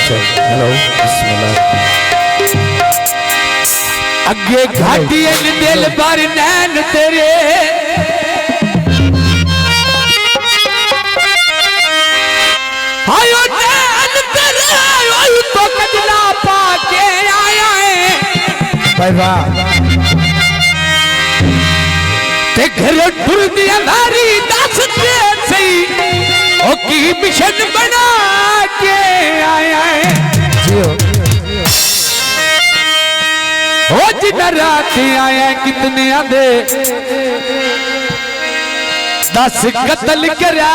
hello बिस्मिल्लाह अगे घाटी दिल बार नैन तेरे आयो नैन तेरे आयो तो कजला पाके आया है भाई वाह ते घर टुर दिया नारी दस दे सही ओ की मिशन बना के आया है जियो ओ जिन रात आया कितने आदे 10 कत्ल करा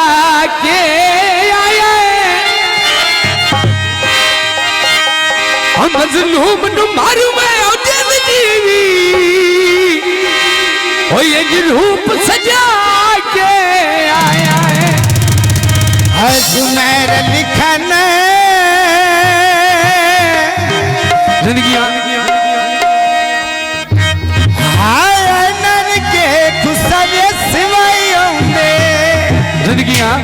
के आया हम मजलूम नु मारू मैं ओ जिंद जीवी ओ ये रूप सजा के आया है सुमेर लिखन जिंदगी जिंदगियां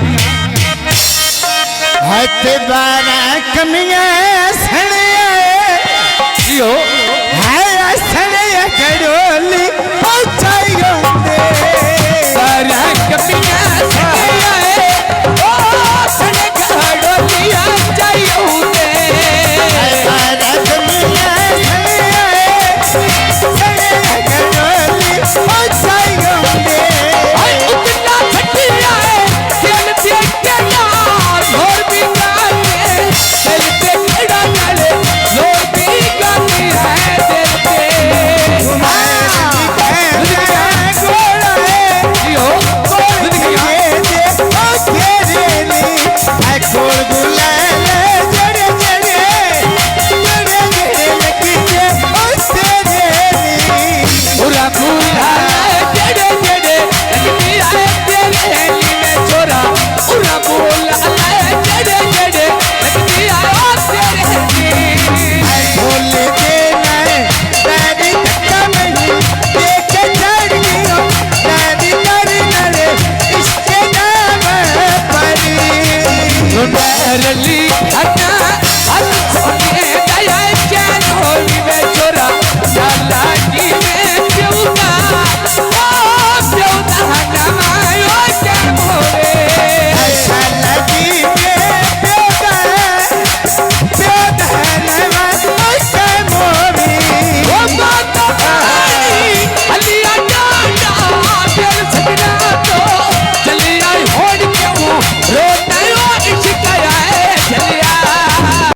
हथ बारा कमियां सड़े जियो है सड़े गड़ोली